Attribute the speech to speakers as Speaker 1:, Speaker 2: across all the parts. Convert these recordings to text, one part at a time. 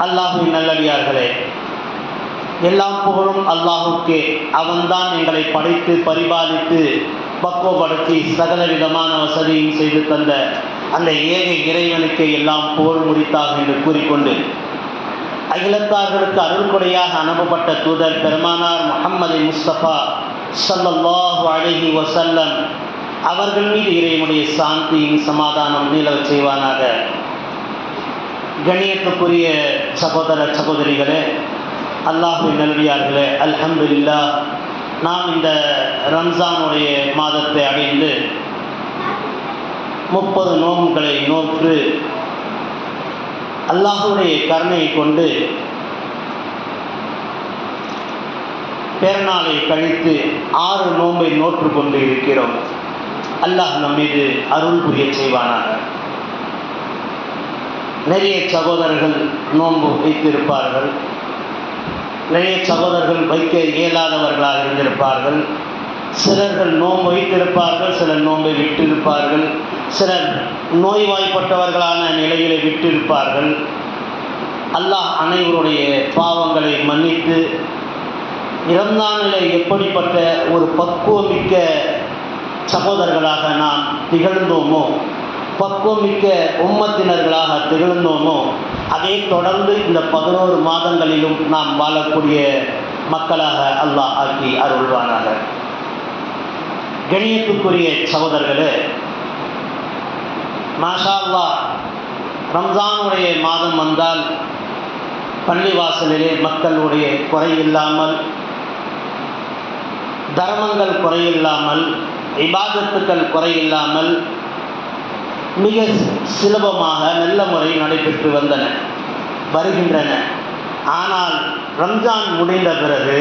Speaker 1: அல்லாஹுவின் நல்லடியார்களே, எல்லாம் புகழும் அல்லாஹுக்கே. அவன்தான் எங்களை படைத்து பரிபாலித்து பக்குவப்படுத்தி சகல விதமான வசதியும் செய்து தந்த அந்த ஏக இறைவனுக்கு எல்லாம் புகழ் முடித்தாக என்று கூறிக்கொண்டு, அகிலத்தார்களுக்கு அருள்கொடையாக அனுப்பப்பட்ட தூதர் பெருமானார் முஹம்மது முஸ்தபா ஸல்லல்லாஹு அலைஹி வஸல்லம் அவர்கள் மீது இறைவனுடைய சாந்தியும் சமாதானம் நிலவச் செய்வானாக. கண்ணியத்துக்குரிய சகோதர சகோதரிகளே, அல்லாஹ்வின் நல்லடியார்களே, அல்ஹம்துலில்லாஹ், நாம் இந்த ரம்ஜானுடைய மாதத்தை அடைந்து 30 நோன்புகளை நோற்று அல்லாஹ்வுடைய கருணையை கொண்டு பெருநாளை கழித்து 6 நோன்பை நோற்று கொண்டு இருக்கிறோம். அல்லாஹ் நம் மீது அருள் புரிய செய்வானாக. நிறைய சகோதரர்கள் நோன்பு வைத்திருப்பார்கள், நிறைய சகோதரர்கள் வைக்க இயலாதவர்களாக இருந்திருப்பார்கள். சிலர்கள் நோன்பு வைத்திருப்பார்கள், சிலர் நோன்பை விட்டிருப்பார்கள், சிலர் நோய்வாய்ப்பட்டவர்களான நிலைகளை விட்டிருப்பார்கள். அல்லாஹ் அனைவருடைய பாவங்களை மன்னித்து ரம்ஜானிலே எப்படிப்பட்ட ஒரு பக்குவமிக்க சகோதரர்களாக நாம் திகழ்ந்தோமோ, பக்குவமிக்க உம்மத்தினர்களாக திகழ்ந்தோமோ, அதை தொடர்ந்து இந்த 11 மாதங்களிலும் நாம் வாழக்கூடிய மக்களாக அல்லாஹ் ஆக்கி அருள்வானாக. கண்ணியத்துக்குரிய சகோதரர்களே, மாஷா அல்லாஹ், ரம்ஜானுடைய மாதம் வந்தால் பள்ளிவாசலிலே மக்களுடைய குறையில்லாமல், தர்மங்கள் குறையில்லாமல், இபாதத்துக்கள் குறையில்லாமல் மிக சுலபமாக நல்ல முறை நடைபெற்று வருகின்றன. ஆனால் ரம்ஜான் முடிந்த பிறகு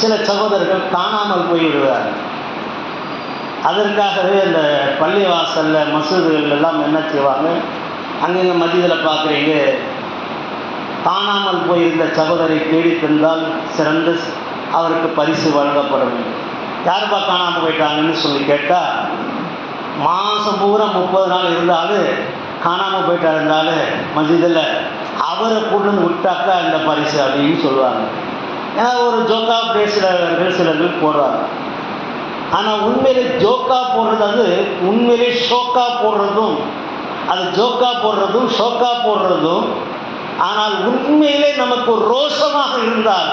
Speaker 1: சில சகோதரர்கள் காணாமல் போய்விடுவார்கள். அதற்காகவே அந்த பள்ளிவாசலில் மசூதிகள் எல்லாம் என்ன செய்வாங்க, அங்கங்கே மதியத்தில் பார்க்குறீங்க, காணாமல் போயிருந்த சகோதரை தேடி தந்தால் சிறந்த அவருக்கு பரிசு வழங்கப்படும். யாருப்பா காணாமல் போயிட்டாங்கன்னு சொல்லி கேட்டால், மாதம் பூரா 30 நாள் இருந்தாலும் காணாமல் போயிட்டா இருந்தாலும் மஸ்ஜிதில் அவரை கொண்டு விட்டாக்கா இந்த பரிசு அப்படின்னு சொல்லுவாங்க. ஏன்னா ஒரு ஜோக்கா பேசுகிறவர்கள் சிலர்கள் போடுறாங்க. ஆனால் உண்மையிலே ஜோக்கா போடுறது, அது உண்மையிலே ஷோக்கா போடுறதும், அது ஜோக்கா போடுறதும் ஷோக்கா போடுறதும். ஆனால் உண்மையிலே நமக்கு ஒரு ரோஷமாக இருந்தால்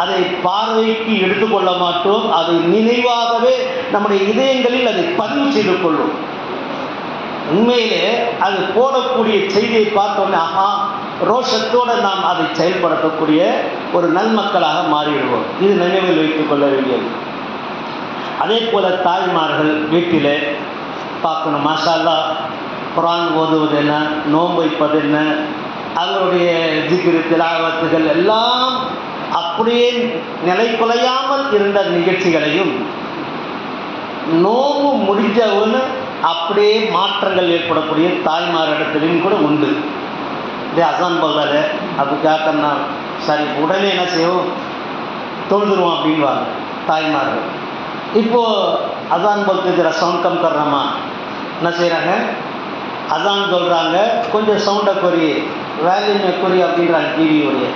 Speaker 1: அதை பார்வைக்கு எடுத்துக்கொள்ள மாட்டோம், அதை நினைவாகவே நம்முடைய இதயங்களில் அதை பதிவு செய்து கொள்ளும். உண்மையிலே அது போடக்கூடிய செய்தியை பார்த்தோன்னே ஆஹா, ரோஷத்தோடு நாம் அதை செயல்படுத்தக்கூடிய ஒரு நன்மக்களாக மாறிவிடுவோம். இது நினைவில் வைத்துக் கொள்ள வேண்டியது. அதே போல் தாய்மார்கள் வீட்டில் பார்க்கணும், மாஷா அல்லாஹ், குர்ஆன் ஓதுவது என்ன, நோன்பு வைப்பது என்ன, அவங்களுடைய ஜிக்ரு திலாவத்துகள் எல்லாம் அப்படியே நிலை குலையாமல் இருந்த நிகழ்ச்சிகளையும் நோன்பு முடிஞ்சவன்னு அப்படியே மாற்றங்கள் ஏற்படக்கூடிய தாய்மாரிடத்திலையும் கூட உண்டு. இதே அசான் போகாத அப்படி கேட்கணும்னா சரி உடனே என்ன செய்வோம், தொழுதுருவோம் அப்படின்வாங்க தாய்மார்கள். இப்போது அசான் போல்த்துக்கிற சவுண்ட் கம் கர்றமா என்ன செய்கிறாங்க, அசான் சொல்கிறாங்க, கொஞ்சம் சவுண்டை குறைய, வேல்யூமை குறைய அப்படின்றாங்க டிவியுடைய.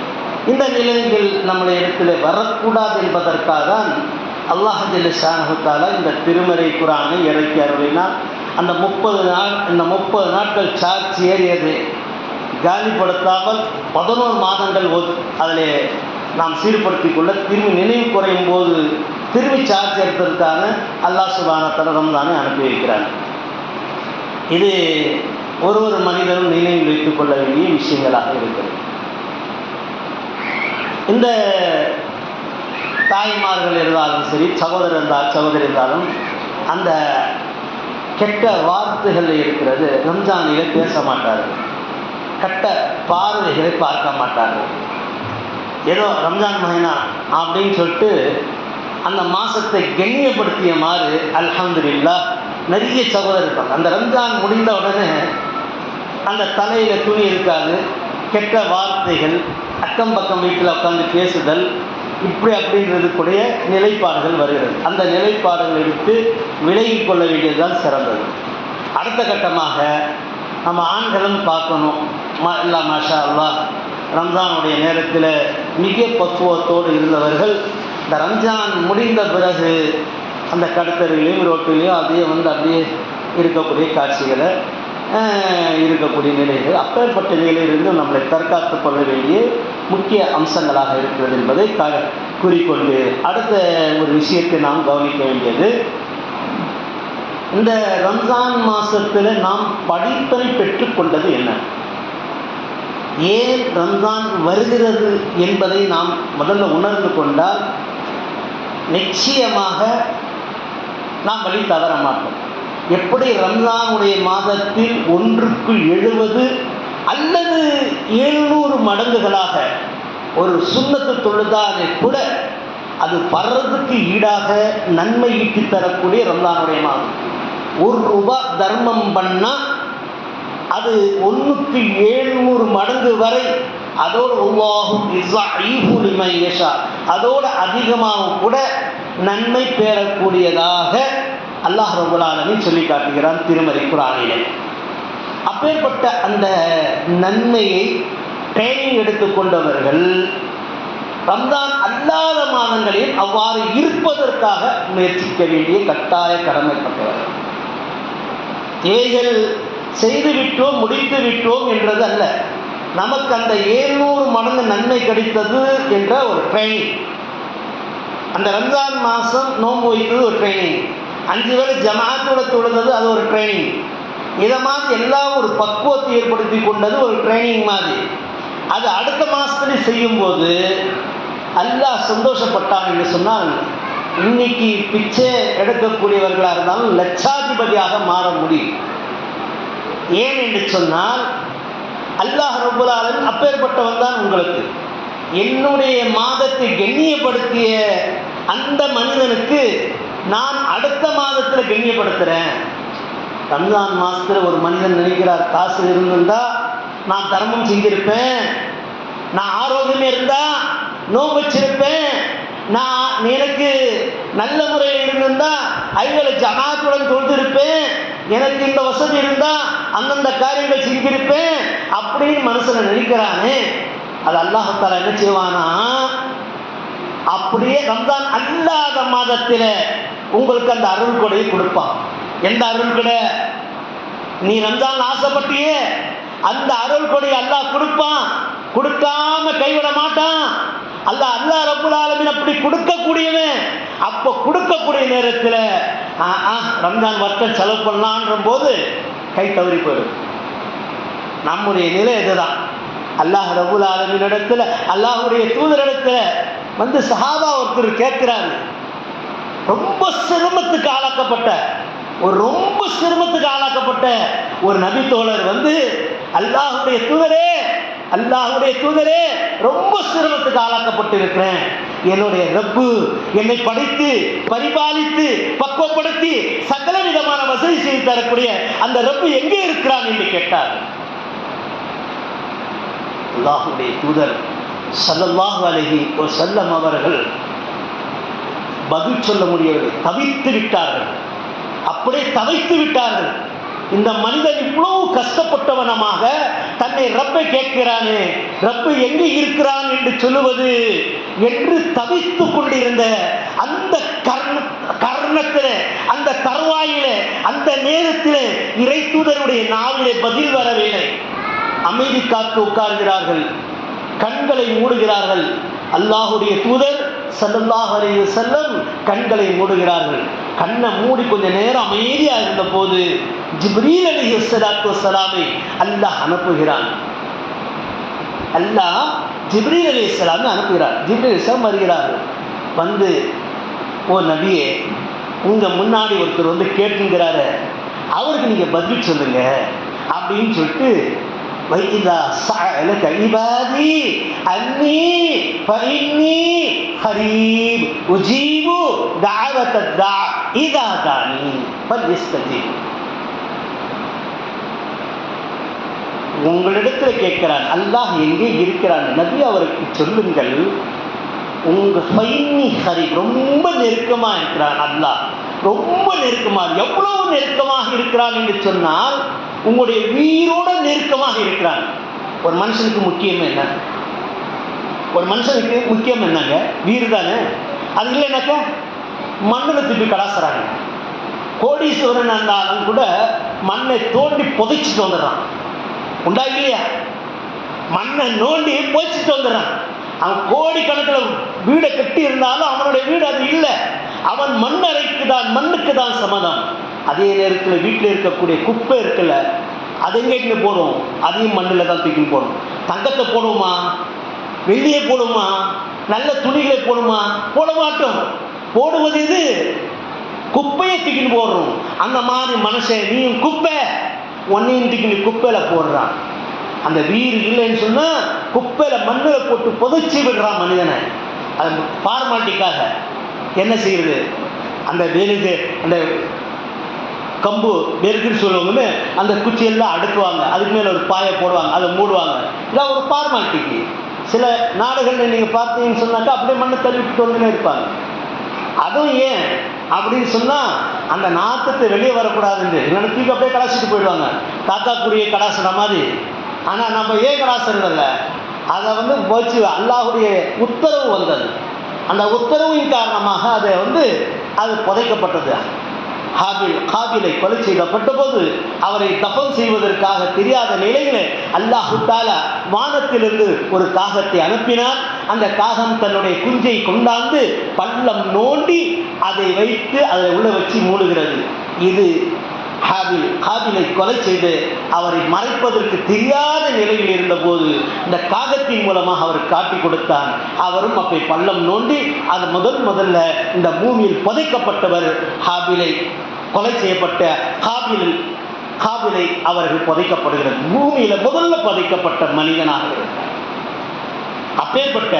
Speaker 1: இந்த நிலைகள் நம்முடைய இடத்துல வரக்கூடாது என்பதற்காக தான் அல்லாஹ் ஜல்ல ஷானஹு தஆலா இந்த திருமறை குர்ஆனை இறக்கி அருளினார். அந்த 30 நாட்கள் சார்ஜ் ஏறியது காலிப்படுத்தாமல் 11 மாதங்கள் அதில் நாம் சீர்படுத்திக் கொள்ள திரும்பி நினைவு குறையும் போது திரும்பி சார்ஜ் எடுப்பதற்கான அல்லாஹ் சுப்ஹானஹு வ தஆலா ரம்ஜானை அனுப்பி வைக்கிறாங்க. இது ஒரு மனிதனும் நினைவில் வைத்துக் கொள்ள வேண்டிய விஷயங்களாக இருக்கிறது. இந்த தாய்மார்கள் இருந்தாலும் சரி, சகோதரர் சகோதரி இருந்தாலும் அந்த கெட்ட வார்த்தைகள் இருக்கிறது. ரம்ஜானில் பேச மாட்டார்கள், கெட்ட பார்வைகளை பார்க்க மாட்டார்கள். ஏதோ ரம்ஜான் மஹினா அப்படின்னு சொல்லிட்டு அந்த மாதத்தை கண்ணியப்படுத்தியமாறு அல்ஹம்துலில்லாஹ் நிறைய சகோதரர் இருப்பாங்க. அந்த ரம்ஜான் முடிந்த உடனே அந்த தலையில் துணி இருக்காது, கெட்ட வார்த்தைகள், அக்கம் பக்கம் வீட்டில் உட்காந்து பேசுதல், இப்படி அப்படின்றதுக்குடைய நிலைப்பாடுகள் வருகிறது. அந்த நிலைப்பாடுகளை விட்டு விலகி கொள்ள வேண்டியதுதான் சிறந்தது. அடுத்த கட்டமாக நம்ம ஆண்களும் பார்க்கணும், மாஷா அல்லாஹ் ரம்ஜானுடைய நேரத்தில் மிக பக்குவத்தோடு இருந்தவர்கள் இந்த ரம்ஜான் முடிந்த பிறகு அந்த கடத்தரையிலையும் ரோட்டிலையும் அதையே அப்படியே இருக்கக்கூடிய காட்சிகளை இருக்கக்கூடிய நிலைகள் அப்பேற்பட்ட நிலையிலிருந்து நம்மளை தற்காத்து கொள்ள வேண்டிய முக்கிய அம்சங்களாக இருக்கிறது என்பதை கூறிக்கொண்டு அடுத்த ஒரு விஷயத்தை நாம் கவனிக்க வேண்டியது, இந்த ரம்ஜான் மாதத்தில் நாம் படிப்பனை பெற்றுக்கொண்டது என்ன, ஏன் ரம்ஜான் வருகிறது என்பதை நாம் முதல்ல உணர்ந்து கொண்டால் நிச்சயமாக நாம் வழி தவற மாட்டோம். எப்படி ரம்ஜானுடைய மாதத்தில் 1/70 அல்லது 700 மடங்குகளாக ஒரு சுன்னத்து தொழுதாலே கூட அது பர்றதுக்கு ஈடாக நன்மை ஈட்டி தரக்கூடிய ரம்ஜானுடைய மாதம். ₹1 தர்மம் பண்ணால் அது 1/700 மடங்கு வரை, அதோடு அதோடு அதிகமாக கூட நன்மை பெறக்கூடியதாக அல்லாஹ் ரப்பல் ஆலமீன் சொல்லி காட்டுகிறான் திருமறை குர்ஆனிலே. அப்பேற்பட்ட அந்த நன்மையை ட்ரைனிங் எடுத்துக்கொண்டவர்கள் ரம்ஜான் அல்லாத மாதங்களில் அவ்வாறு இருப்பதற்காக முயற்சிக்க வேண்டிய கட்டாய கடமைப்பட்டவர்கள். இவைகள் செய்துவிட்டோம் முடித்து விட்டோம் என்றது அல்ல, நமக்கு அந்த 700 மடங்கு நன்மை கிடைத்தது என்ற ஒரு ட்ரைனிங். அந்த ரம்ஜான் மாதம் நோன்பு வைத்தது ஒரு ட்ரைனிங், 5 வேளை ஜமாத்தோட தொழுது அது ஒரு ட்ரைனிங். இதை மாதிரி எல்லாம் ஒரு பக்குவத்தை ஏற்படுத்தி கொண்டது ஒரு ட்ரைனிங் மாதிரி. அது அடுத்த மாதத்துல செய்யும்போது அல்லாஹ் சந்தோஷப்பட்டான் என்று சொன்னால் இன்னைக்கு பிச்சை எடுக்கக்கூடியவர்களாக இருந்தாலும் லட்சாதிபதியாக மாற முடியும். ஏன் என்று சொன்னால் அல்லாஹ் ரப்பல் ஆலமீன் அப்பேற்பட்டவன் தான். உங்களுக்கு என்னுடைய மாதத்தை கண்ணியப்படுத்திய அந்த மனிதனுக்கு நான் அடுத்த மாதத்தில் கண்ணியப்படுத்துகிறேன். ரம்ஜான் மாதத்தில் ஒரு மனிதன் நினைக்கிறார், காசு இருந்திருந்தா நான் தர்மம் செஞ்சிருப்பேன், நான் ஆரோக்கியமே இருந்தா நோன்பு வச்சிருப்பேன், நான் எனக்கு நல்ல முறையில் இருந்திருந்தா 5 வேளை ஜமாத்துடன் தொழுதிருப்பேன், எனக்கு இந்த வசதி இருந்தா அந்தந்த காரியங்கள் செஞ்சிருப்பேன் அப்படின்னு மனுஷனை நினைக்கிறானே. அது அல்லாஹ் தஆலா என்ன செய்வானா, அப்படியே ரம்ஜான் அல்லாத மாதத்தில் உங்களுக்கு அந்த அருள் கொடையை கொடுப்பான். எந்த அருள் கொடை? நீ ரம்ஜான் ஆசைப்பட்டியே அந்த அருள் கொடையை அல்லாஹ் கொடுப்பான், கொடுக்காம கைவிட மாட்டான். அல்லாஹ் ரப்பல் ஆலமீன் அப்படி கொடுக்கக்கூடியவன். அப்போ கொடுக்கக்கூடிய நேரத்தில் ரம்ஜான் வர்க்கம் செலவு பண்ணலான்ற போது கை தவறி போயிடும். நம்முடைய நிலை இதுதான். அல்லாஹ் ரப்பல் ஆலமீன் இடத்துல, அல்லாஹ்வுடைய தூதரிடத்துல சஹாபா ஒருத்தர் கேட்கிறாரு, ரொம்ப சிரமத்துக்கு ஆளாக்கப்பட்ட ஒரு நபி தோழர் அல்லாஹ்வுடைய தூதரே ரொம்ப சிரமத்துக்கு ஆளாக்கப்பட்டு இருக்கிறேன், என்னுடைய ரப்பு என்னை படைத்து பரிபாலித்து பக்குவப்படுத்தி சகல விதமான வசதி செய்து தரக்கூடிய அந்த ரப்பு எங்கே இருக்கிறான் என்று கேட்டார். அல்லாஹ்வுடைய தூதர் ஸல்லல்லாஹு அலைஹி வஸல்லம் அவர்கள் பதில் சொல்ல முடியவில்லை, தவித்து விட்டார்கள். அப்படியே தவித்து விட்டார்கள். இந்த மனிதன் இவ்வளவு கஷ்டப்பட்டவனமாக தன்னை ரப்பை கேட்கிறானே, ரப்பு எங்கே இருக்கிறான் என்று சொல்லுவது என்று தவித்து கொண்டிருந்த அந்த கர்ணத்திலே, அந்த தருவாயிலே, அந்த நேரத்திலே இறை தூதருடைய நாவிலே பதில் வரவில்லை. அமைதி காத்து உட்கார்கிறார்கள், கண்களை மூடுகிறார்கள். அல்லாஹ்வுடைய தூதர் ஸல்லல்லாஹு அலைஹி வஸல்லம் கண்களை மூடுகிறார்கள். கண்ணை மூடி கொஞ்ச நேரம் அமைதியாக இருந்த போது ஜிப்ரீல் அலைஹிஸ்ஸலாத்து வஸ்ஸலாமை அல்லாஹ் அனுப்புகிறான். அல்லாஹ் ஜிப்ரீல் அலைஹிஸ்ஸலாமை அனுப்புகிறார். ஜிப்ரீல் அலைஹிஸ்ஸலாம் வருகிறார்கள். ஓ நபியே, உங்க முன்னாடி ஒருத்தர் கேட்டுங்கிறாரு, அவருக்கு நீங்க பதில் சொல்லுங்க அப்படின்னு சொல்லிட்டு, وَإِذَا سَأَلَكَ عِبَادِي عَنِّي فَإِنِّي قَرِيبٌ أُجِيبُ دَعْوَةَ الدَّاعِ إِذَا دَعَانِ فَلْيَسْتَجِيبُوا. உங்களிடத்தில் கேட்கிறான், அல்லாஹ் எங்கே இருக்கிறான் நபி அவருக்கு சொல்லுங்கள். உங்க ஃபைன்னி கரீப், ரொம்ப நெருக்கமாக இருக்கிறான் அல்லாஹ், ரொம்ப நெருக்கமாக. எவ்வளவு நெருக்கமாக இருக்கிறான் என்று சொன்னால் உங்களுடைய உயிரோட நெருக்கமாக இருக்கிறான். ஒரு மனுஷனுக்கு முக்கியம் என்ன? ஒரு மனுஷனுக்கு முக்கியம் என்னங்க? வீடு தானே. அது இல்லைன்னாக்கா மண்ணில் திருப்பி கடாசுறாங்க. கோடீஸ்வரன் இருந்தாலும் கூட மண்ணை தோண்டி புதைச்சிட்டு வந்துடுறான். உண்டா இல்லையா? மண்ணை நோண்டி புதைச்சிட்டு வந்துடுறான். அவன் கோடிக்கணக்கில் வீடை கட்டி இருந்தாலும் அவனுடைய வீடு அது இல்லை. அவன் மண்ணறைக்கு தான், மண்ணுக்கு தான் சம்மதம். அதே நேரத்தில் வீட்டில் இருக்கக்கூடிய குப்பை இருக்குல்ல, அது எங்கே போடும்? அதையும் மண்ணில் தான் தூக்கி போடும். தங்கத்தை போடுமா? வெள்ளியை போடுமா? நல்ல துணிகளை போடுமா? போட மாட்டோம். போடுவது இது குப்பையை தூக்கி போடுறோம். அந்த மாதிரி மனுஷன் நீயும் குப்பை, ஒன்னையும் தூக்கி குப்பையில் போடுறான். அந்த வீடு இல்லைன்னு சொன்னா குப்பையில மண்ணில் போட்டு புதைச்சி விடுறான் மனிதனை. அது ஃபார்மாலிட்டிக்காக என்ன செய்யுது? அந்த வேலுக்கு அந்த கம்பு வெறுக்குன்னு சொல்லுவாங்கன்னு அந்த குச்சியெல்லாம் அடுக்குவாங்க, அதுக்கு மேலே ஒரு பாயை போடுவாங்க, அதை மூடுவாங்க. இதான் ஒரு ஃபார்மாலிட்டிக்கு. சில நாடுகளில் நீங்கள் பார்த்தீங்கன்னு சொன்னாக்கா அப்படியே மண்ணை தள்ளிவிட்டு வந்துன்னு இருப்பாங்க. அதுவும் ஏன் அப்படின்னு சொன்னால் அந்த நாற்றத்தை வெளியே வரக்கூடாதுன்னு இல்லைன்னா தூக்கி அப்படியே கடாசிட்டு போயிடுவாங்க, காக்காக்குரிய கடாசுற மாதிரி. ஆனால் நம்ம ஏன் கடாசுறதில்ல? அதை போச்சு அல்லாஹுடைய உத்தரவு வந்தது. அந்த உத்தரவின் காரணமாக அதை அது புதைக்கப்பட்டது. காபிலை கொலை செய்யப்பட்ட போது அவரை தஃபன் செய்வதற்காக தெரியாத நிலையில அல்லாஹு தஆலா வானத்திலிருந்து ஒரு காகத்தை அனுப்பினார். அந்த காகம் தன்னுடைய குஞ்சை கொண்டாந்து பள்ளம் நோண்டி அதை வைத்து அதை உள்ள வச்சு மூடுகிறது. இது காபிலை கொலை செய்து அவரை மறைப்பதற்கு தெரியாத நிலையில் இருந்தபோது இந்த காகத்தின் மூலமாக அவர் காட்டி கொடுத்தார். அவரும் அப்படி பள்ளம் நோண்டி அது முதல்ல இந்த பூமியில் புதைக்கப்பட்டவர் ஹாபிலை கொலை செய்யப்பட்ட காபிலை அவர்கள் புதைக்கப்படுகிறது. பூமியில முதல்ல புதைக்கப்பட்ட மனிதனாக இருக்கிறார். அப்பேற்பட்ட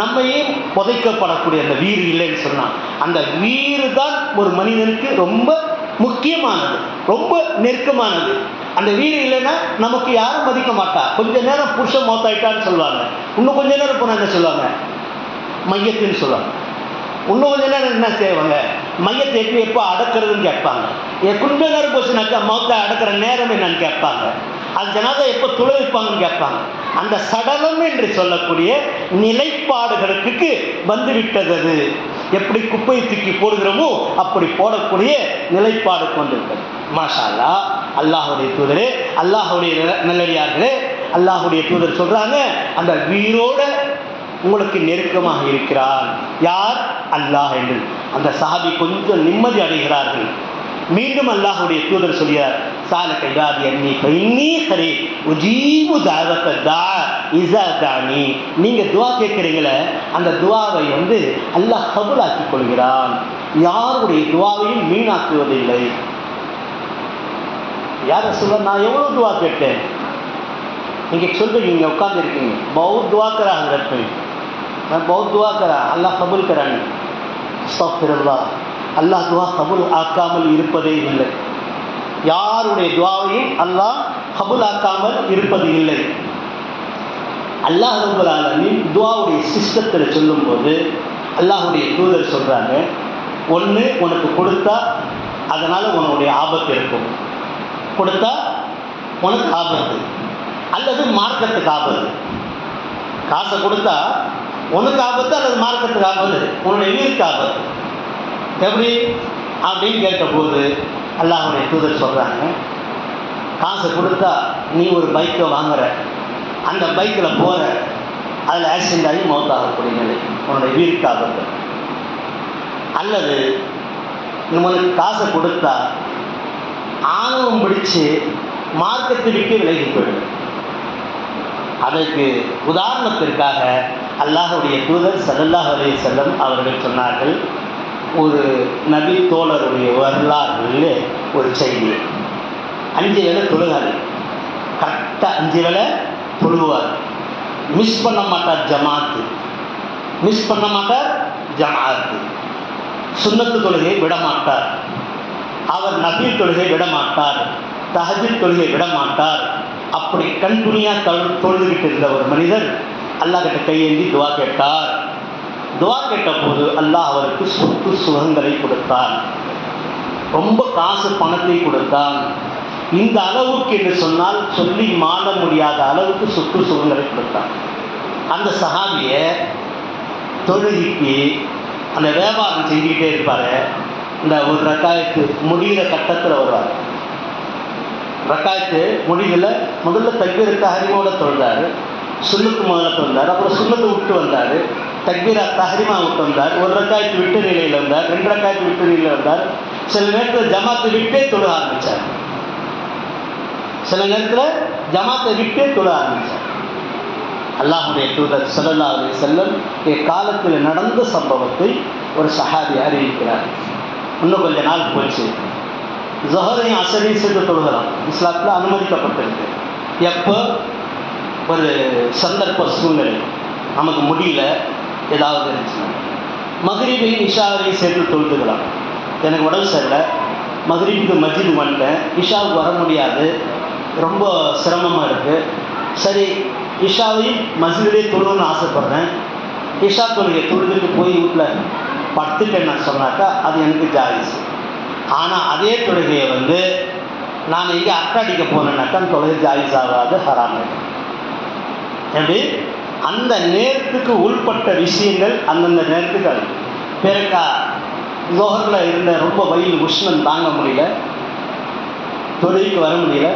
Speaker 1: நம்மையே புதைக்கப்படக்கூடிய அந்த வீடு இல்லைன்னு சொன்னா அந்த வீடு தான் ஒரு மனிதனுக்கு ரொம்ப முக்கியமானது, ரொம்ப நெருக்கமானது. அந்த வீடு இல்லைன்னா நமக்கு யாரும் மதிக்க மாட்டா. கொஞ்ச நேரம் புருஷன் மௌத்தாயிட்டான்னு சொல்லுவாங்க, இன்னும் கொஞ்ச நேரம் போனால் என்ன சொல்லுவாங்க? மையத்துன்னு சொல்லுவாங்க. இன்னும் கொஞ்ச நேரம் என்ன செய்வாங்க? மையத்தை எப்போ அடக்கிறதுன்னு கேட்பாங்க. கொஞ்ச நேரம் போச்சுனாக்கா மௌத்தை அடக்கிற நேரம் என்னன்னு கேட்பாங்க. அது ஜனாதா எப்போ துளைவிப்பாங்கன்னு கேட்பாங்க. அந்த சடலம் என்று சொல்லக்கூடிய நிலைப்பாடுகளுக்கு வந்துவிட்டது. அது எப்படி குப்பையை தூக்கி போடுகிறோமோ அப்படி போடக்கூடிய நிலைப்பாடு கொண்டிருக்கிறது. மாஷா அல்லாஹ். அல்லாஹுடைய தூதரே, அல்லாஹுடைய நல்லடியார்களே, அல்லாஹுடைய தூதர் சொல்றாங்க அந்த வீரோட உங்களுக்கு நெருக்கமாக இருக்கிறார். யார்? அல்லாஹ் என்று. அந்த சஹாபி கொஞ்சம் நிம்மதி அடைகிறார்கள். மீண்டும் அல்லாஹுடைய தூதர் சொல்கிறார், சாலக இபாதி அன்னி ஃபஇன்னி கரீப் உஜீபு தஅவத தஆ இஸா தஅனி. நீங்க துஆ கேட்கிறீங்களே, அந்த துஆவை அல்லாஹ் கபூலாக்கிக் கொள்கிறான். யாருடைய துஆவையும் வீணாக்குவதில்லை. யார சொல்ல? நான் எவ்வளோ துஆ கேட்டேன். நீங்க சொல்றீங்க, நீங்க உட்கார்ந்து இருக்கீங்க, बहुत दुआ करा हजरत पे, मैं बहुत दुआ करा, अल्लाह कबूल कराने. அஸ்தக்ஃபிருல்லாஹ். அல்லாஹ் துவா கபூல் ஆக்காமல் இருப்பதே இல்லை. யாருடைய துவாவையும் அல்லாஹ் கபூல் ஆக்காமல் இருப்பது இல்லை. அல்லாஹ் ரப்பல் ஆலமீன் துவாவுடைய சிஸ்டத்தில் சொல்லும்போது அல்லாஹுடைய தூதர் சொல்றாங்க, ஒன்று உனக்கு கொடுத்தா அதனால உன்னுடைய ஆபத்து இருக்கும், கொடுத்தா உனக்கு ஆபத்து, அல்லது மார்க்கத்துக்கு ஆபத்து. காசை கொடுத்தா உனக்கு ஆபத்து அல்லது மார்க்கத்துக்கு ஆபத்து, உன்னுடைய உயிருக்கு ஆபத்து. எப்படி அப்படின்னு கேட்டபோது அல்லாஹுடைய தூதர் சொல்கிறாங்க, காசை கொடுத்தா நீ ஒரு பைக்கை வாங்குற, அந்த பைக்கில் போகிற, அதில் ஆக்சிடென்ட் ஆகி மௌத்தாகக்கூடிய நிலை, உன்னுடைய உயிருக்கு ஆபத்து. அல்லது உனக்கு காசை கொடுத்தா ஆணவம் பிடிச்சு மார்க்கத்தை விட்டு விலகி போயிடும். அதற்கு உதாரணத்திற்காக அல்லாஹுடைய தூதர் ஸல்லல்லாஹு அலைஹி வஸல்லம் அவர்கள் சொன்னார்கள், ஒரு நபி தோழருடைய வரலாறுகளில் ஒரு செய்தி. 5 வேளை தொழுகாது, கரெக்டாக 5 வேளை தொழுவார், மிஸ் பண்ண மாட்டார் ஜமாத்து, மிஸ் பண்ண மாட்டார் ஜமாத்து. சுன்னத்து தொழுகை விட மாட்டார், அவர் நபி தொழுகை விட மாட்டார், தஹஜ்ஜுத் தொழுகை விட மாட்டார். அப்படி கண்துணியாக தொழுதுகிட்டு இருந்த ஒரு மனிதர் அல்லாஹ் கிட்ட கையேந்தி துவா கேட்டார். துவா கேட்ட போது அல்லாஹ் அவருக்கு சொத்து சுகங்களை கொடுத்தான், ரொம்ப காசு பணத்தை கொடுத்தான். இந்த அளவுக்கு என்று சொன்னால் சொல்லி மாற முடியாத அளவுக்கு சொத்து சுகங்களை கொடுத்தான். அந்த சஹாபியை தொழுகைக்கு அந்த வியாபாரம் செஞ்சுக்கிட்டே இருப்பார். இந்த ஒரு ரக்காயத்து முடிகிற கட்டத்தில் வருவார். ரக்காயத்து முடிவில் முதல்ல தக்பீர் தஹ்ரீமோட தொழுதார், சுன்னத்து முதல்ல தொழுந்தார், அப்புறம் சுன்னத்து விட்டு வந்தார், தக்பீரா தஹ்ரீமா விட்டு வந்தார், ஒரு ரக்காயத்து விட்டு நிலையில் வந்தார், 2 ரக்காயத்து விட்டு நிலையில் வந்தார், சில நேரத்தில் ஜமாத்தை விட்டே தொழ ஆரம்பித்தார், சில நேரத்தில் ஜமாத்தை விட்டே தொழ ஆரம்பித்தார். அல்லாஹுடைய தூதர் ஸல்லல்லாஹு அலைஹி வஸல்லம் காலத்தில் நடந்த சம்பவத்தை ஒரு சஹாபி அறிவிக்கிறார். இன்னும் கொஞ்ச நாள் போச்சு, ஸஹரையும் அஸரையும் சேர்த்து தொழுகலாம், இஸ்லாத்தில் அனுமதிக்கப்பட்டிருக்கு. எப்போ ஒரு சந்தர்ப்ப சூழ்நிலை நமக்கு முடியல, ஏதாவது இருந்துச்சுன்னா மக்ரிபையும் இஷாவையும் சேர்த்து தொழுதுக்கலாம். எனக்கு உடம்பு சரியில்லை, மக்ரிபுக்கு மஸ்ஜித் வந்துட்டேன், இஷாவுக்கு வர முடியாது, ரொம்ப சிரமமாக இருக்குது, சரி இஷாவையும் மஸ்ஜிதிலே தொழுன்னு ஆசைப்பட்றேன், இஷா தொழுகை தொழுதுட்டு போய் வீட்டில் படுத்துட்டேன்னு நான் சொன்னாக்கா அது எனக்கு ஜாயிஸ். ஆனால் அதே தொழுகையை நான் இங்கே அட்டடிக்க போனேன்னாக்கா அந்த தொழுகை ஜாயிஸ் ஆகாது, ஹராம். எப்படி அந்த நேரத்துக்கு உள்பட்ட விஷயங்கள் அந்தந்த நேரத்துக்கு அது பிறக்கா லோகரில் இருந்த ரொம்ப வெயில் உஷ்ணம் தாங்க முடியல, தொழுகைக்கு வர முடியல,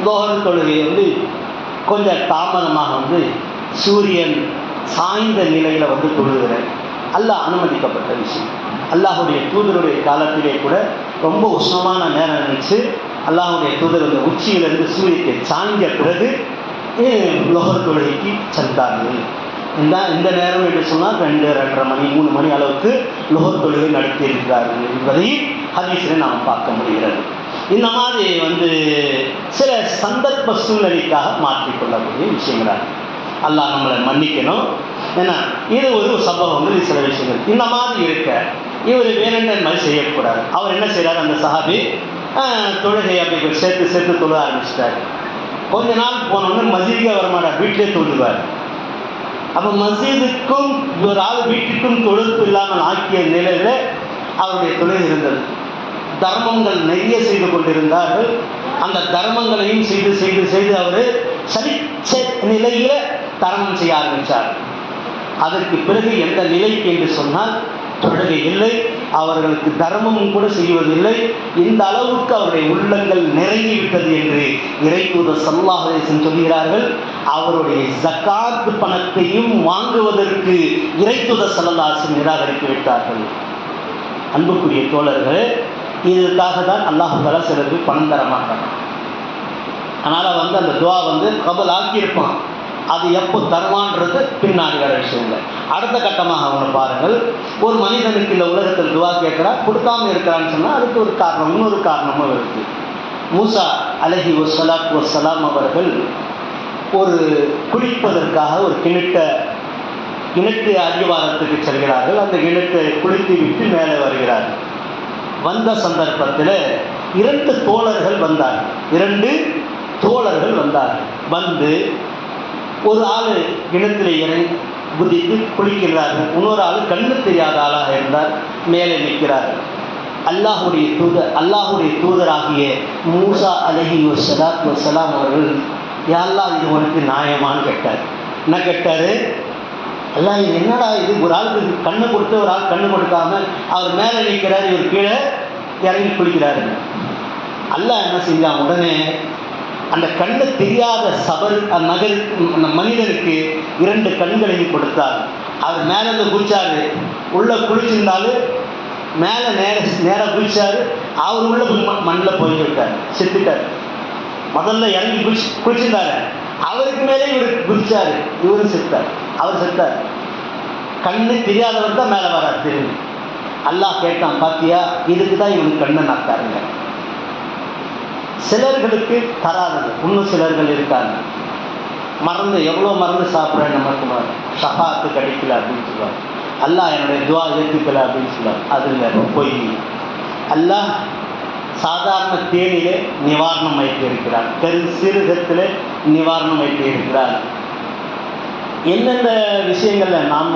Speaker 1: லோகர் தொழுகை கொஞ்சம் தாமதமாக சூரியன் சாய்ந்த நிலையில் தொழுகிறேன். அல்லாஹ் அனுமதிக்கப்பட்ட விஷயம். அல்லாஹுடைய தூதருடைய காலத்திலே கூட ரொம்ப உஷ்ணமான நேரம் இருந்துச்சு. அல்லாஹுடைய தூதர் உச்சியிலிருந்து சூரியத்தை சாய்ந்த பிறகு லோகர் தொழுகைக்கு சென்றார்கள். இந்த நேரம் என்று சொன்னால் 2, 2:30 மணி 3 மணி அளவுக்கு லோகர் தொழுகை நடத்தி இருக்கிறார்கள் என்பதை ஹதீஸில் நாம் பார்க்க முடிகிறது. இந்த மாதிரி சில சந்தர்ப்ப சூழ்நிலைக்காக மாற்றிக்கொள்ளக்கூடிய விஷயங்களாக அல்லாஹ் நம்மளை மன்னிக்கணும். ஏன்னா இது ஒரு சம்பவம் சில விஷயங்கள் இந்த மாதிரி இருக்க இவர் வேணுன்ற மாதிரி செய்யக்கூடாது. அவர் என்ன செய்கிறார், அந்த சஹாபி தொழுகை அப்படி சேர்த்து தொழ ஆரம்பிச்சிட்டார். கொஞ்ச நாள் போனோன்னு மஸ்ஜிதுக்கே வரமாட்டார், வீட்டிலே தொழுவார். அப்போ மஸ்ஜிதுக்கும் ஒரு ஆள் வீட்டுக்கும் தொழுப்பு இல்லாமல் ஆக்கிய நிலையில் அவருடைய தொழில் இருந்தது. தர்மங்கள் நிறைய செய்து கொண்டிருந்தார்கள். அந்த தர்மங்களையும் செய்து செய்து செய்து அவர் சலிச்ச நிலையில் தர்மம் செய்ய ஆரம்பித்தார். அதற்கு பிறகு எந்த நிலைக்கு என்று சொன்னால் தொழுகை இல்லை, அவர்களுக்கு தர்மமும் கூட செய்வதில்லை. இந்த அளவுக்கு அவருடைய உள்ளங்கள் நிறைந்துவிட்டது என்று இறைத்தூதர் ஸல்லல்லாஹு அலைஹி வஸல்லம் சொல்கிறார்கள். அவருடைய ஜகாத் பணத்தையும் வாங்குவதற்கு இறைத்தூதர் ஸல்லல்லாஹு அலைஹி வஸல்லம் நிராகரித்து விட்டார்கள். அன்புக்குரிய தோழர்களே, இதற்காக தான் அல்லாஹ் தஆலா சிலருக்கு பணம் தர மாட்டாங்க. அதனால் அந்த துவா கபல் ஆக்கியிருப்பான். அது எப்போ தருவான்றது பின்னாடி வர விஷயம் இல்லை. அடுத்த கட்டமாக அவனை பாருங்கள், ஒரு மனிதனுக்கு இந்த உலகத்தில் துவா கேட்குறா, கொடுக்காமல் இருக்கிறான்னு சொன்னால் அதுக்கு ஒரு காரணம், இன்னொரு காரணமும் இருக்குது. மூசா அலைஹி வஸ்ஸலாத்து வஸ்ஸலாம் அவர்கள் ஒரு குளிப்பதற்காக ஒரு கிணற்று அடிவாரத்துக்கு செல்கிறார்கள். அந்த கிணற்றை குளித்து விட்டு மேலே வருகிறார்கள். வந்த சந்தர்ப்பத்தில் 2 தோழர்கள் வந்தார்கள். 2 தோழர்கள் வந்தார்கள். ஒரு ஆள் கிணத்துல இறங்கி குதித்து குளிக்கிறார்கள். இன்னொரு ஆள் கண்ணு தெரியாத ஆளாக இருந்தார், மேலே நிற்கிறார்கள். அல்லாஹுடைய தூதராகிய மூசா அலைஹி வஸ்ஸலாத்து வஸ்ஸலாம் அவர்கள், யா அல்லாஹ் இது உனக்கு நியாயமான்னு கேட்டார். என்ன கேட்டார்? அல்லாஹ் இது என்னடா இது, ஒரு ஆளுக்கு கண்ணு கொடுத்து ஒரு ஆள் கண்ணு கொடுக்காம அவர் மேலே நிற்கிறார், இவர் கீழே இறங்கி குளிக்கிறாரு. அல்லாஹ் என்ன செஞ்சான், உடனே அந்த கண்ணு தெரியாத அந்த மனிதனுக்கு 2 கண்களையும் கொடுத்தார். அவர் மேலே குளிச்சாரு, உள்ள குளிச்சிருந்தாலும் மேலே நேராக குளிச்சாரு, அவர் உள்ள மண்ணில் போய் விட்டார், செத்துட்டார். முதல்ல இறங்கி குளிச்சிருந்தாரு, அவருக்கு மேலே இவர் குளிச்சாரு, இவரும் செத்தார், அவர் செத்தார். கண்ணு தெரியாதவர் தான் மேலே வரார் தெரியும். அல்லாஹ் கேட்டான், பாத்தியா, இதுக்கு தான் இவனுக்கு கண்ணை நாக்காருங்க. சிலர்களுக்கு தராதது, இன்னும் சிலர்கள் இருக்காங்க, எவ்வளோ மருந்து சாப்பிட்றேன், நமக்கு ஷஃபாத்து கிடைக்கல அப்படின்னு சொல்லுவார். அல்லாஹ் என்னுடைய துவா ஏற்றுக்கல அப்படின்னு சொல்லுவார். அது பொய். அல்லாஹ் சாதாரண தேனிலே நிவாரணம் வைத்து இருக்கிறார், சிறுகத்திலே நிவாரணம் வைத்து இருக்கிறார். எந்தெந்த விஷயங்களில் நாம்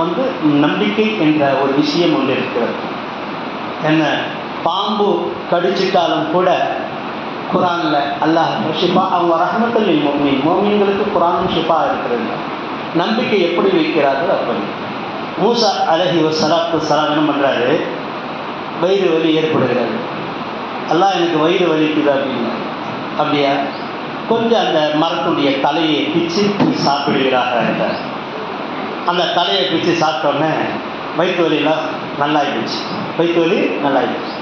Speaker 1: நம்பிக்கை என்ற ஒரு விஷயம் ஒன்று இருக்கிறது. என்ன, பாம்பு கடிச்சிட்டாலும் கூட குரானில் அல்லாஹ் ஷிஃபா அவங்க ரஹ்மத்துல் லில் முஃமினீன், மோமின்களுக்கு குரானும் ஷிஃபா இருக்கிறது. நம்பிக்கை எப்படி வைக்கிறார்கள் அப்படி. மூசா அலைஹி வஸலாத்து வஸ்ஸலாம் என்ன பண்ணுறாரு, வயிறு வலி ஏற்படுகிறது. அல்லாஹ் எனக்கு வயிறு வலிக்குது அப்படின்னு. அப்படியா, கொஞ்சம் அந்த மரத்துடைய தலையை பிச்சு சாப்பிடுகிறார்கள். அந்த தலையை பிச்சு சாப்பிட்டோன்னே வயிற்று வலியெல்லாம் நல்லாயிடுச்சு. வயிற்று வலி நல்லாயிடுச்சு.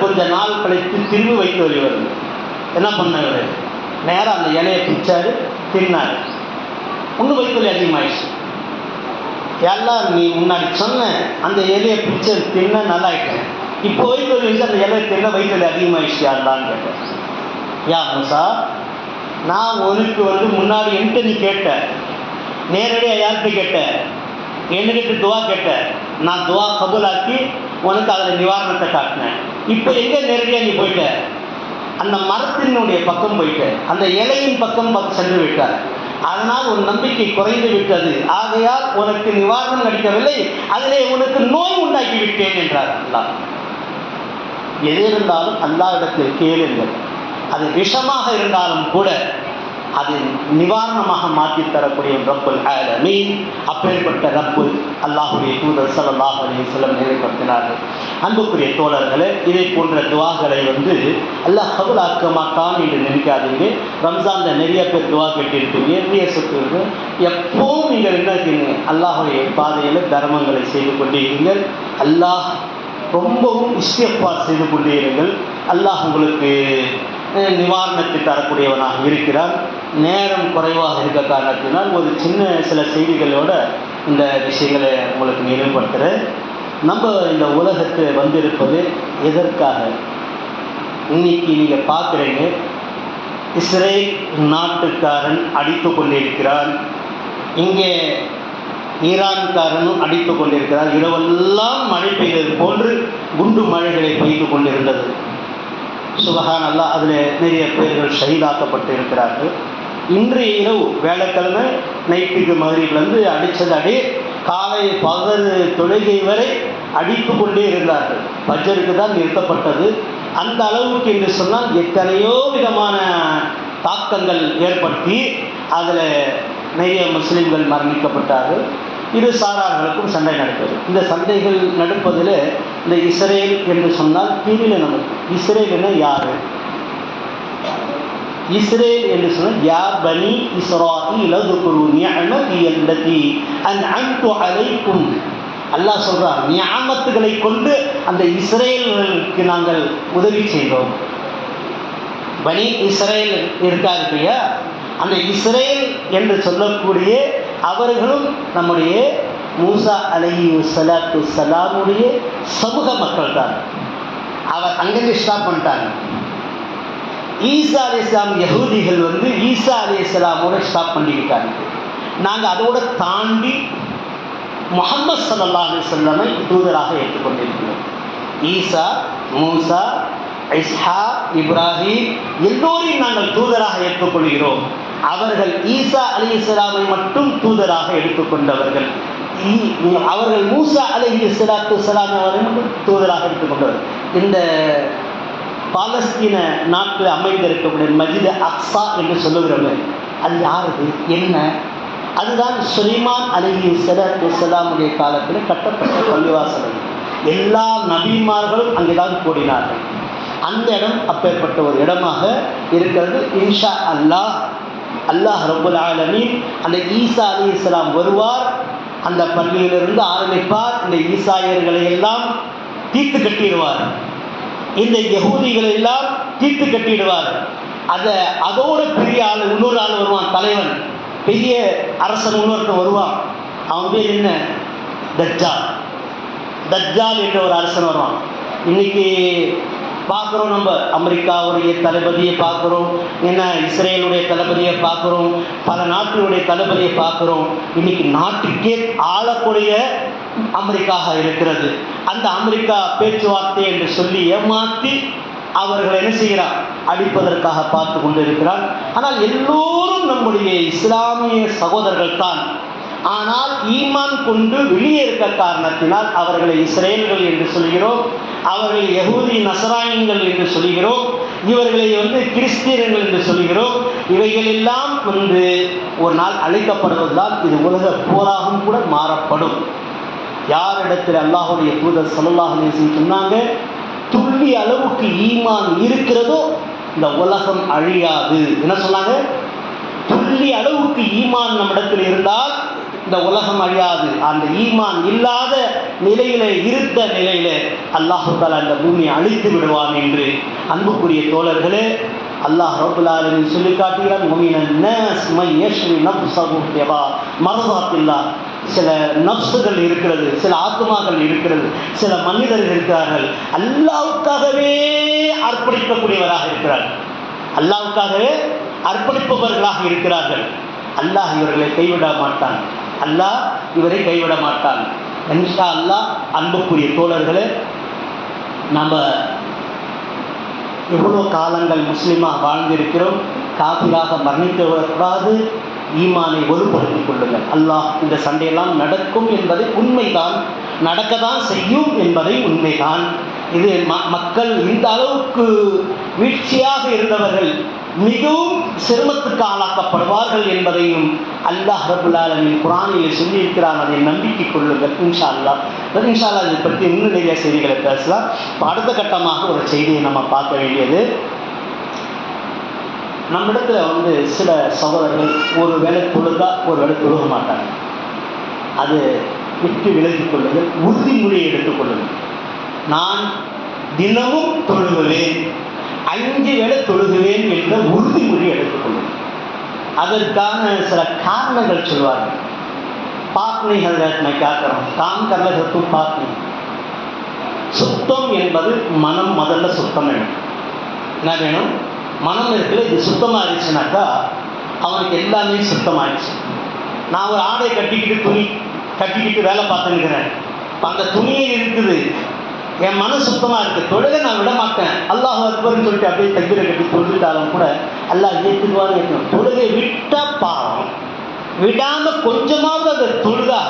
Speaker 1: கொஞ்ச நாள் கழித்து திரும்பி வயிற்று வலி வருது. என்ன பண்ணாரு, நேராக அந்த இலையை பிச்சாரு, தின்னார். இன்னும் வயிற்று வலி அதிகமாகிடுச்சு. எல்லாம் நீ முன்னாடி சொன்ன அந்த இலையை பிச்சு தின்ன நல்லாயிட்டேன், இப்போ வயிற்று வலி வந்து அந்த இலையை தின்ன வயிற்று வலி அதிகமாகிடுச்சு யாருலான்னு கேட்டேன். யா மூசா, நான் உனக்கு முன்னாடி என்கிட்ட நீ கேட்ட, நேரடியாக யார்கிட்ட கேட்ட, என்கிட்ட துவா கேட்ட, நான் துவா கபூலாக்கி உனக்கு அதில் நிவாரணத்தை காட்டினேன். இப்போ எங்கே நேரடியாக நீ போயிட்ட, அந்த மரத்தினுடைய பக்கம் போயிட்ட, அந்த இலையின் பக்கம் சென்று விட்டார். அதனால் ஒரு நம்பிக்கை குறைந்து விட்டது. ஆகையால் உனக்கு நிவாரணம் கிடைக்கவில்லை, அதிலே உனக்கு நோய் உண்டாக்கி விட்டேன் என்றார் அல்லாஹ். எது இருந்தாலும் அல்லாஹ்விடத்தில் கேளுங்கள். அது விஷமாக இருந்தாலும் கூட அது நிவாரணமாக மாற்றித் தரக்கூடிய ரப்புல் ஆலமீன். அப்பேற்பட்ட ரப்பு அல்லாஹுடைய தூதர் ஸல்லல்லாஹு அலைஹி வஸல்லம் நிலைப்படுத்தினார்கள். அன்புக்குரிய தோழர்களே, இதை போன்ற துவாக்களை அல்லாஹ் கபூலாக்க மாட்டான் என்று நினைக்காதீங்க. ரம்ஜானில் நிறைய பேர் துவா கேட்டிருப்பீங்க, நிறைய சொத்து. எப்பவும் நீங்கள் என்ன இருக்கீங்க, அல்லாஹுடைய பாதையில் தர்மங்களை செய்து கொண்டே இருங்கள். அல்லாஹ் ரொம்பவும் இஸ்திக்ஃபார் செய்து கொண்டே இருங்கள். அல்லாஹ் உங்களுக்கு நிவாரணத்தை தரக்கூடியவனாக இருக்கிறார். நேரம் குறைவாக இருக்க காரணத்தினால் ஒரு சில செய்திகளோட இந்த விஷயங்களை உங்களுக்கு நினைவுபடுத்துகிறேன். நம்ம இந்த உலகத்தை வந்திருப்பது எதற்காக? இன்னைக்கு நீங்கள் பார்க்குறீங்க, இஸ்ரேல் நாட்டுக்காரன் அடித்து கொண்டிருக்கிறான், இங்கே ஈரான்காரனும் அடித்து கொண்டிருக்கிறார். இரவெல்லாம் மழை பெய்தது போன்று குண்டு மழைகளை பெய்து கொண்டிருந்தது. சுபஹான் அல்லாஹ், அதில் நிறைய பேர்கள் ஷஹீதாக்கப்பட்டு இருக்கிறார்கள். இன்றைய இரவு வேலைக்கிழமை நைட்டுக்கு மகரிபிலிருந்து அடித்தது அடி காலை பகல் தொழுகை வரை அடித்து கொண்டே இருந்தார்கள். பஜ்ருக்கு தான் நிறுத்தப்பட்டது. அந்த அளவுக்கு என்று சொன்னால் எத்தனையோ விதமான தாக்கங்கள் ஏற்படுத்தி அதில் நிறைய முஸ்லீம்கள் மரணிக்கப்பட்டார்கள். இரு சாரார்களுக்கும் சண்டை நடப்பது. இந்த சண்டைகள் நடப்பதில் இந்த இஸ்ரேல் என்று சொன்னால் தீவிர நமக்கு. இஸ்ரேல் என்ன யார்? இஸ்ரேல் என்று சொன்னால் யா பனி இஸ்ராயீல் ذكروا نعمتي التي أنعمت عليكم. அல்லாஹ் சொல்றார், நியாமத்துகளை கொண்டு அந்த இஸ்ரேலுக்கு நாங்கள் உதவி செய்தோம். பனி இஸ்ரேல் இருக்காது இல்லையா, அந்த இஸ்ரேல் என்று சொல்லக்கூடிய அவர்களும் நம்முடைய மூசா அலைஹி ஸலாத்து ஸலாமுடைய சமூக மக்கள் தான். அவர் அங்கங்கே ஸ்டாப் பண்ணிட்டாங்க. ஈசா அலைஹிஸ்ஸலாம் யஹூதிகள் ஈசா அலைஹிஸ்ஸலாமோட ஸ்டாப் பண்ணிக்கிட்டாங்க. நாங்கள் அதோட தாண்டி முஹம்மது ஸல்லல்லாஹு அலைஹி வஸல்லமை தூதராக ஏற்றுக்கொண்டிருக்கிறோம். ஈசா, மூசா, இஸ்ஹா, இப்ராஹிம் எல்லோரையும் நாங்கள் தூதராக ஏற்றுக்கொள்கிறோம். அவர்கள் ஈசா அலைஹிஸ்ஸலாமை மட்டும் தூதராக எடுத்துக்கொண்டவர்கள். அவர்கள் மூசா அலைஹிஸ்ஸலாத்து வஸ்ஸலாம் அவரை மட்டும் தூதராக எடுத்துக்கொண்டவர். இந்த பாலஸ்தீன நாட்டில் அமைந்திருக்கக்கூடிய மஸ்ஜித் அக்ஸா என்று சொல்லுகிறோமே, அது யாருக்கு என்ன? அதுதான் சுலைமான் அலைஹிஸ்ஸலாத்து வஸ்ஸலாமுடைய காலத்தில் கட்டப்பட்ட பள்ளிவாசல். எல்லா நபிமார்களும் அங்கேதான் கூடினார்கள். அந்த இடம் அப்பேற்பட்ட ஒரு இடமாக இருக்கிறது. இன்ஷா அல்லாஹ், அல்லாஹ் ரப்புல் ஆலமீன் அந்த ஈசா அலைஹிஸ்ஸலாம் வருவார், அந்த பள்ளியிலிருந்து ஆரம்பிப்பார். இந்த ஈசாயர்களை எல்லாம் தீர்த்து கட்டிடுவார், இந்த யஹூதிகளை எல்லாம் தீர்த்து கட்டிடுவார். அதோட பெரிய ஆள் இன்னொரு ஆள் வருவான், தலைவன், பெரிய அரசன் இன்னொருத்தன் வருவான். அவன் பேர் என்ன? தஜ்ஜால். தஜ்ஜால் என்ற ஒரு அரசன் வருவான். இன்னைக்கு பார்க்குறோம், நம்ம அமெரிக்காவுடைய தளபதியை பார்க்குறோம், என்ன இஸ்ரேலுடைய தளபதியை பார்க்குறோம், பல நாட்டினுடைய தளபதியை பார்க்குறோம். இன்னைக்கு நாட்டுக்கே ஆளக்கூடிய அமெரிக்காக இருக்கிறது. அந்த அமெரிக்கா பேச்சுவார்த்தை என்று சொல்லி ஏமாற்றி அவர்கள் என்ன செய்கிறார்? அடிப்பதற்காக பார்த்து கொண்டு இருக்கிறார். ஆனால் எல்லோரும் நம்முடைய இஸ்லாமிய சகோதரர்கள் தான். ஆனால் ஈமான் கொண்டு வெளியே இருக்க காரணத்தினால் அவர்களை இஸ்ரேல்கள் என்று சொல்கிறோம். அவர்கள் யகூதி நசராணிகள் என்று சொல்கிறோம், இவர்களை கிறிஸ்தியர்கள் என்று சொல்கிறோம். இவைகள் எல்லாம் ஒரு நாள் அழைக்கப்படுவதால் இது உலக போராகவும் கூட மாறப்படும். யாரிடத்தில் அல்லாஹுடைய தூதர் ஸல்லல்லாஹு அலைஹி வஸல்லம் சொன்னாங்க, துள்ளி அளவுக்கு ஈமான் இருக்கிறதோ இந்த உலகம் அழியாது. என்ன சொன்னாங்க? துள்ளி அளவுக்கு ஈமான் நம்மிடத்தில் இருந்தால் இந்த உலகம் அழியாது. அந்த ஈமான் இல்லாத நிலையில இருந்த நிலையில அல்லாஹ் தஆலா அந்த பூமியை அழித்து விடுவான் என்று அன்புக்குரிய தோழர்களே அல்லாஹ் ரப்பல் ஆலமீன் சொல்லி காட்டுகிறான். முஃமினன் நாஸ் மை யஷ்ரி நஃப்ஸஹு திபா மர்தாத்தில்லாஹ். சில நஃப்ஸுகள் இருக்கிறது, சில ஆத்மாக்கள் இருக்கிறது, சில மனிதர்கள் இருக்கிறார்கள் அல்லாஹ்வுக்காகவே அர்ப்பணிக்கக்கூடியவராக இருக்கிறார்கள், அல்லாஹ்வுக்காகவே அர்ப்பணிப்பவர்களாக இருக்கிறார்கள். அல்லாஹ் இவர்களை கைவிட மாட்டான், அல்லாஹ் இவரை கைவிட மாட்டான். இன்ஷா அல்லாஹ். அன்புக்குரிய தோழர்களே, நம்ம எவ்வளோ காலங்கள் முஸ்லீமாக வாழ்ந்திருக்கிறோம், காபிராக மரணித்து விடக்கூடாது. ஈமானை வலுப்படுத்திக் கொள்ளுங்கள். அல்லாஹ் இந்த சண்டையெல்லாம் நடக்கும் என்பதை உண்மைதான், நடக்கத்தான் செய்யும் என்பதை உண்மைதான். இது மக்கள் இந்த அளவுக்கு வீழ்ச்சியாக இருந்தவர்கள் மிகவும் சிரமத்துக்கு ஆளாக்கப்படுவார்கள் என்பதையும் அல்லாஹ் ரப்பல் ஆலமீன் குர்ஆனிலே சொல்லியிருக்கிறான். அதை நம்பிக்கை கொள்ளுங்கள். இன்ஷா அல்லாஹ். இன்ஷா அல்லாஹ் இதை பற்றி இன்னும் நிறைய செய்திகளை பேசலாம். அடுத்த கட்டமாக ஒரு செய்தியை நம்ம பார்க்க வேண்டியது, நம்மிடத்தில் சில சகோதரர்கள் ஒரு வேளை தொழுதா ஒரு வேளை தொழுக மாட்டாங்க. அது விட்டு விலகிக் கொள்ளுங்கள், உறுதிமொழியை எடுத்துக்கொள்ளுங்கள். நான் தினமும் தொழுகுவேன், 5 வேளை தொழுகுவேன் என்ற உறுதிமொழி எடுத்துக்கொள்ளுங்கள். அதற்கான சில காரணங்கள் சொல்வார்கள். பாக்னி ஹஜரத் மை கேட்கிறோம், காம் கர்லகத்தும் பாக்னி. சுத்தம் என்பது மனம் முதல்ல சுத்தம் வேணும். என்ன வேணும்? மனம் இருக்குல்ல, இது சுத்தமாக இருந்துச்சுனாக்கா அவனுக்கு எல்லாமே சுத்தமாகிடுச்சு. நான் ஒரு ஆடை கட்டிக்கிட்டு துணி கட்டிக்கிட்டு வேலை பார்த்துருக்கிறேன், அந்த துணியே இருக்குது, என் மனம் சுத்தமாக இருக்குது, தொழுகை நான் விட மாட்டேன், அல்லாஹ் அக்பர்னு சொல்லிட்டு அப்படியே தக்பீரை கட்டி தொழுதுட்டாலும் கூட அல்லாஹ் ஏற்றுக்குவான்னு இருக்கணும். தொழுகை விட்டால் பாவம், விடாமல் கொஞ்சமாவது அதை தொழுதா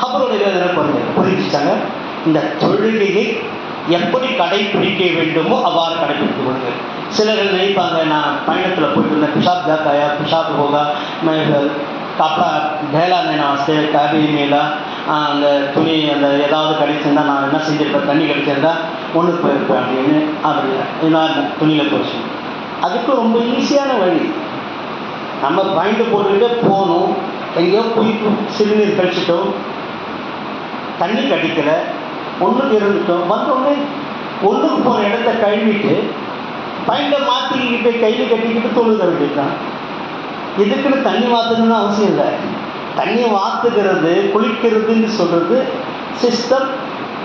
Speaker 1: அவருடைய வேதனை புரிஞ்சுட்டாங்க. இந்த தொழுகையை எப்படி கடைப்பிடிக்க வேண்டுமோ அவ்வாறு கடைப்பிடித்து கொள்ளுங்கள். சிலர்கள் நினைப்பாங்க, நான் பயணத்தில் போயிட்டு இருந்தேன், பிஷாப் ஜாக்காயா பிஷாப் ஹோகா கப்படா டேலா நேனாஸ்தே காபி மேலா அந்த துணி அந்த ஏதாவது கிடைச்சிருந்தா நான் என்ன செஞ்சுருப்பேன், தண்ணி கிடைச்சிருந்தா ஒன்றுக்கு போயிருப்பேன் அப்படின்னு அப்படி நான் துணியில் போச்சு. அதுக்கு ரொம்ப ஈஸியான வழி, நம்ம பாயிண்ட் போட்டுக்கிட்டே போகணும். எங்கேயோ போய் சிறுநீர் கழிச்சிட்டோம், தண்ணி கடிக்கலை, ஒன்றுக்கு இருந்துட்டோம், வந்தோடனே ஒன்றுக்கு போகிற இடத்த கழுவிட்டு பாயிண்டை மாற்றிக்கிட்டு கையில் கட்டிக்கிட்டு தொழுத வேண்டியதுதான். இதுக்குன்னு தண்ணி மாற்றணும்னு அவசியம் இல்லை. தண்ணி மாற்றுகிறது குளிக்கிறதுன்னு சொல்கிறது சிஸ்டம்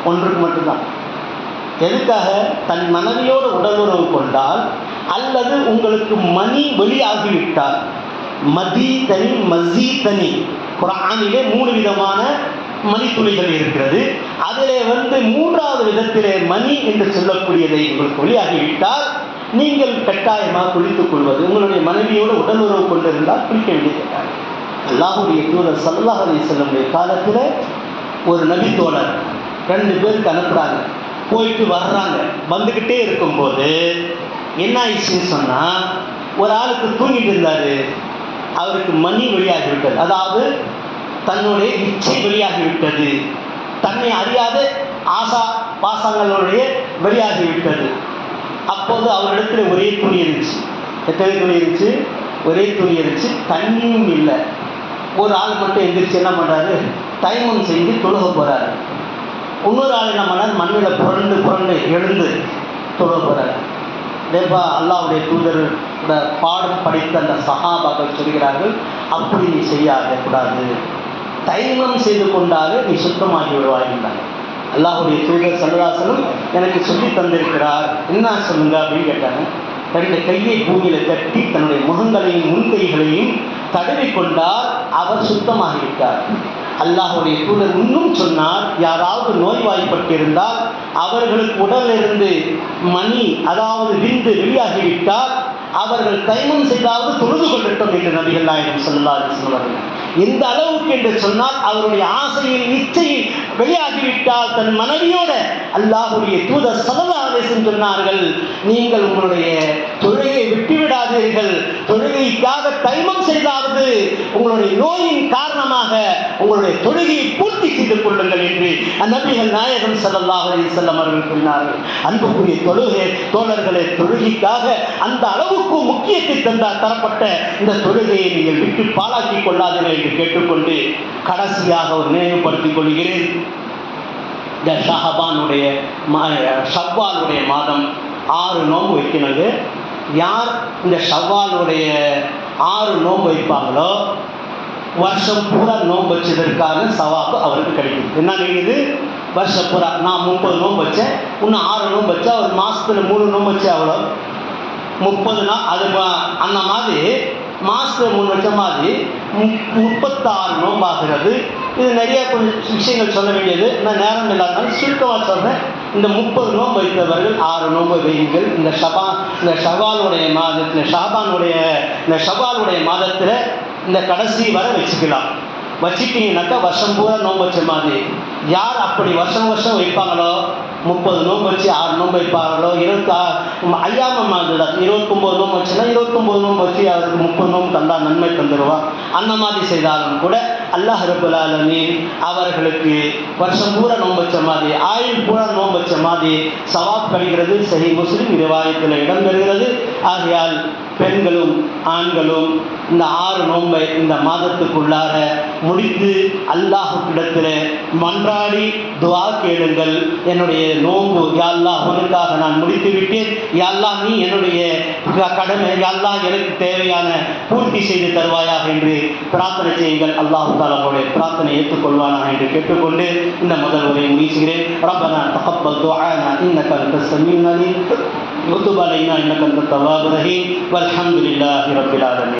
Speaker 1: ஒன்றுக்கு மட்டும்தான். எதுக்காக? தன் மனைவியோடு உடலுறவு கொண்டால் அல்லது உங்களுக்கு மணி வெளியாகிவிட்டால், மதி தனி மசி தனி, குர்ஆனிலே 3 விதமான மணித்துளிகள் இருக்கிறது. அதிலே 3வது விதத்திலே மணி என்று சொல்லக்கூடியதை உங்களுக்கு வெளியாகிவிட்டால் நீங்கள் கட்டாயமாக குளித்துக் கொள்வது, உங்களுடைய மனைவியோடு உடல் உறவு கொண்டிருந்தால் குளிக்க வேண்டிய கட்டாயம். அல்லாஹ்வுடைய தூதர் ஸல்லல்லாஹு அலைஹி வஸல்லம் காலத்தில் ஒரு நபி தோழர் 2 பேருக்கு அனுப்புகிறாங்க, போயிட்டு வர்றாங்க. வந்துக்கிட்டே இருக்கும்போது என்ன ஆயிடுச்சுன்னு சொன்னால், ஒரு ஆளுக்கு தூங்கிட்டு இருந்தார், அவருக்கு மணி வெளியாகிவிட்டது, அதாவது தன்னுடைய இச்சை வெளியாகிவிட்டது, தன்னை அறியாத ஆசா பாசங்களுடைய வெளியாகிவிட்டது. அப்போது அவரிடத்தில் ஒரே துணி இருந்துச்சு. எத்தனை துணி இருந்துச்சு? ஒரே துணி இருந்துச்சு, தண்ணியும் இல்லை. ஒரு ஆள் மட்டும் எந்திரிச்சு என்ன பண்ணுறாரு, தைமம் செஞ்சு தொழுக போகிறாரு. இன்னொரு ஆள் என்ன பண்ணார், மண்ணில் புரண்டு புரண்டு எழுந்து தொழுக போகிறாரு. தேவா அல்லாஹ்வுடைய தூதரோட பாடம் படித்த அந்த சஹாபாக்கள் சொல்கிறார்கள், அப்படி நீ செய்ய கூடாது, தைமம் செய்து கொண்டாலே நீ சுத்தமாகி விடுவாய் என்றாங்க. அல்லாஹ்வுடைய தூதர் ஸல்லல்லாஹு அலைஹி வஸல்லம் எனக்கு சொல்லி தந்திருக்கிறார், என்ன சொல்லுங்க அப்படின்னு கேட்டாங்க. 2 கையை பூமியில் தட்டி தன்னுடைய முகங்களையும் முன்கைகளையும் தடவி கொண்டால் அவர் சுத்தமாகிவிட்டார். அல்லாஹ்வுடைய தூதர் இன்னும் சொன்னார், யாராவது நோய்வாய்ப்பட்டிருந்தால் அவர்களுக்கு உடலிலிருந்து மணி அதாவது விந்து வெளியாகிவிட்டால் அவர்கள் தைமம் செய்தாவது தொழுது கொள்ளட்டும் என்று நபிகள் நாயகம் ஸல்லல்லாஹு அலைஹி வஸல்லம் எந்த அளவுக்கு என்று சொன்னால் அவருடைய ஆசையில் இச்சையில் வெளியாகிவிட்டால் தன் மனைவியோட அல்லாஹ்வுடைய தூதர் ஸல்லல்லாஹு அலைஹி வஸல்லம் சொன்னார்கள், நீங்கள் உங்களுடைய தொழுகையை விட்டுவிடாதீர்கள், தொழுகைக்காக தைமம் செய்தாவது உங்களுடைய நோயின் காரணமாக உங்களுடைய தொழுகையை பூர்த்தி செய்து கொள்ளுங்கள் என்று நபிகள் நாயகம் ஸல்லல்லாஹு அலைஹி வஸல்லம் அவர்கள் சொன்னார்கள். அன்புக்குரிய தோழர்களே, தொழுகைக்காக அந்த அளவுக்கு முக்கியத்தை தரப்பட்ட இந்த தொழுகையை நீங்கள் விட்டு பாழாக்கி கொள்ளாதீர்கள் என்று கேட்டுக்கொண்டு கடைசியாக ஒரு நினைவுபடுத்திக் கொள்கிறேன். இந்த ஷவ்வாலுடைய மாதம் 6 நோன்பு வைக்கிறது. யார் இந்த ஷவ்வாலுடைய 6 நோன்பு வைப்பாங்களோ வருஷம் பூரா நோன்பு வச்சதற்கான சவாபு அவருக்கு கிடைக்கும். என்ன கிடைக்குது? வருஷம் பூரா நான் 30 நோன்பு வச்சேன், இன்னும் 6 நோன்பு வச்சா ஒரு மாதத்தில் 3 நோன்பு வச்சா அவ்வளோ 30 நாள். அது அந்த மாதிரி மாதத்தில் 3 வச்ச மாதிரி 36 நோம்பாகிறது. இது நிறைய கொஞ்சம் விஷயங்கள் சொல்ல வேண்டியது, நான் நேரம் இல்லாதனால சுருக்கமாக சொல்கிறேன். இந்த 30 நோன்பு வைத்தவர்கள் 6 நோன்பு வையுங்கள். இந்த ஷவ்வாலுடைய மாதத்தில் இந்த ஷவ்வாலுடைய மாதத்தில் இந்த கடைசி வரை வச்சுக்கலாம். வச்சுட்டீங்கன்னாக்கா வருஷம் பூரா நோன்பு வச்ச மாதிரி. யார் அப்படி வருஷம் வருஷம் வைப்பாங்களோ, 30 நோன்பு வச்சு 6 நோன்பு வைப்பாங்களோ, 29 நோன்பு வச்சுன்னா 29 நோன்பு வச்சு அவருக்கு 30 நோன்பு தந்தா நன்மை தந்துடுவா. அந்த மாதிரி செய்தாலும் கூட அல்லாஹ் ரப்பல் ஆலமீன் அவர்களுக்கு வருஷம் பூரா நோன்பு வச்ச மாதிரி, ஆயுள் பூரா நோன்பு வச்ச மாதிரி சவாப் கிடைக்கிறது. சஹீஹ் முஸ்லிம் ரிவாயத்தில் இடம்பெறுகிறது. ஆகையால் பெண்களும் ஆண்களும் இந்த 6 நோன்பை இந்த மாதத்துக்குள்ளார முடித்து அல்லாஹ்விடத்தில் மன்றாடி துஆ கேளுங்கள். என்னுடைய நோன்பு யா அல்லாஹ் உனக்காக நான் முடித்து விட்டேன், யா அல்லாஹ் நீ என்னுடைய கடமை, யா அல்லாஹ் எனக்கு தேவையான பூர்த்தி செய்து தருவாயாக என்று பிரார்த்தனை செய்யுங்கள். அல்லாஹ் தஆலா உங்களுடைய பிரார்த்தனை ஏற்றுக்கொள்வானாக என்று கேட்டுக்கொண்டு இந்த முதல் உரையை முடிக்கிறேன். ரப்பனா தகப்பல் துஆனா இன்னக அன்தஸ் ஸமீஉல் அலீம் வதுப் அலைனா இன்னக அன்தத் தவ்வாபுர் ரஹீம் வல்ஹம்துலில்லாஹி ரப்பில் ஆலமீன்.